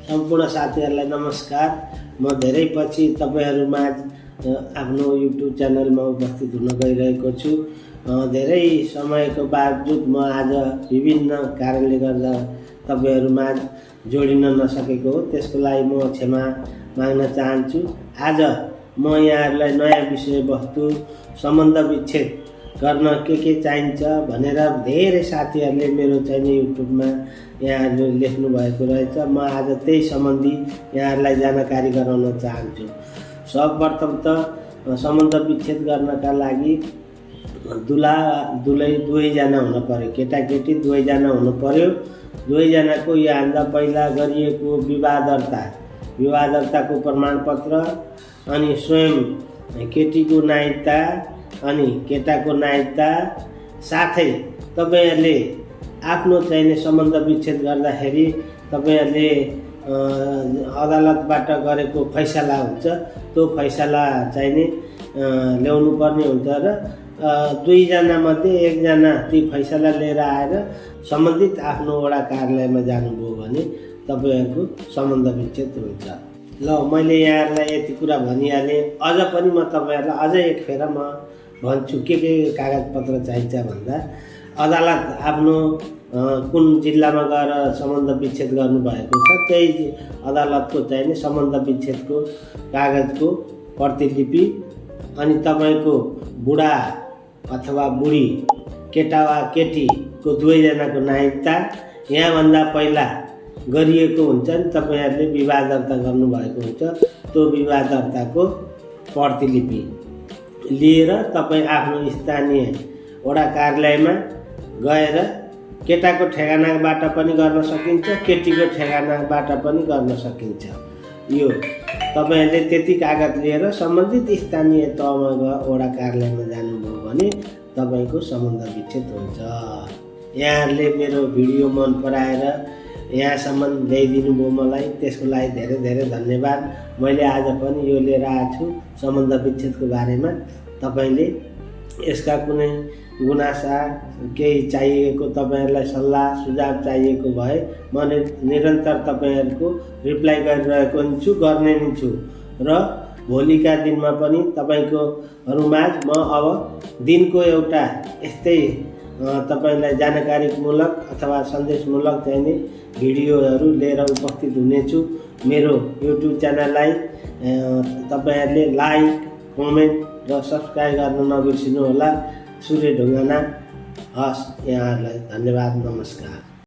सम्पूर्ण साथीहरूलाई नमस्कार। म धेरै पछि तपाईहरुमाझ आफ्नो युट्युब च्यानलमा उपस्थित हुन गइरहेको छु। धेरै समयको बावजुद म आज विभिन्न कारणले गर्दा तपाईहरुमाझ जोडिन नसकेको हो, त्यसको लागि म क्षमा माग्न चाहन्छु। आज म यहाँहरूलाई नयाँ विषयवस्तु सम्बन्ध विच्छेद गर्न के चाहिन्छ भनेर धेरै साथीहरूले मेरो चाहिँ युट्युबमा यहाँहरूले लेख्नु भएको रहेछ। म आज त्यही सम्बन्धी यहाँहरूलाई जानकारी गराउन चाहन्छु। सर्वप्रथम त सम्बन्ध विच्छेद गर्नका लागि दुलै दुवैजना हुन पर्यो, केटाकेटी दुवैजना हुन पर्यो। दुवैजनाको योभन्दा पहिला गरिएको विवाह दर्ताको प्रमाणपत्र अनि स्वयं केटीको नागरिकता अनि केटाको नागरिकता, साथै तपाईहरुले आफ्नो चाहिने सम्बन्ध विच्छेद गर्दाखेरि तपाईहरुले अदालतबाट गरेको फैसला हुन्छ, त्यो फैसला चाहिने ल्याउनु पर्ने हुन्छ र दुईजना मध्ये एकजना ती फैसला लिएर आएर सम्बन्धित आफ्नो वडा कार्यालयमा जानुभयो भने तपाईहरुको सम्बन्ध विच्छेद हुन्छ। ल, मैले यहाँहरूलाई यति कुरा भनिहालेँ। अझ पनि म तपाईहरुलाई अझै एक फेर म भन्छु के कागजपत्र चाहिन्छ भन्दा, अदालत आफ्नो कुन जिल्लामा गएर सम्बन्ध विच्छेद गर्नुभएको छ त्यही अदालतको चाहिने सम्बन्ध विच्छेदको कागजको प्रतिलिपि, अनि तपाईको बुढा अथवा बुढी, केटा वा केटीको दुवैजनाको नागरिकता, यहाँभन्दा पहिला गरिएको हुन्छ नि तपाईहरुले विवाह दर्ता गर्नुभएको हुन्छ, त्यो विवाह दर्ताको प्रतिलिपि लिएर तपाई आफ्नो स्थानीय वडा कार्यालयमा गएर केटाको ठेगानाबाट पनि गर्न सकिन्छ, केटीको ठेगानाबाट पनि गर्न सकिन्छ। यो तपाईहरुले त्यति कागज लिएर सम्बन्धित स्थानीय तहमा वडा कार्यालयमा जानुभयो भने तपाईको सम्बन्ध विच्छेद हुन्छ। यहाँहरूले मेरो भिडियो मन पराएर यहाँसम्म ल्याइदिनु भयो मलाई, त्यसको लागि धेरै धेरै धन्यवाद। मैले आज पनि यो लिएर आएको छु सम्बन्ध विच्छेदको बारेमा। तपाईले यसका कुनै गुनासा केही चाहिएको, तपाईहरुलाई सल्लाह सुझाव चाहिएको भए म निरन्तर तपाईहरुको रिप्लाई गरिरहेको छु, गर्ने नै छु। र भोलिका दिनमा पनि तपाईको हरूमाझ म अब दिनको एउटा यस्तै तपाईलाई जानकारीमूलक अथवा सन्देशमूलक चाहिने भिडियोहरू लिएर उपस्थित हुनेछु। मेरो युट्युब च्यानललाई तपाईहरुले लाइक, कमेन्ट र सब्स्क्राइब गर्न नबिर्सिनु होला। सूर्य ढुङ्गाना। हस्, यहाँहरूलाई धन्यवाद, नमस्कार।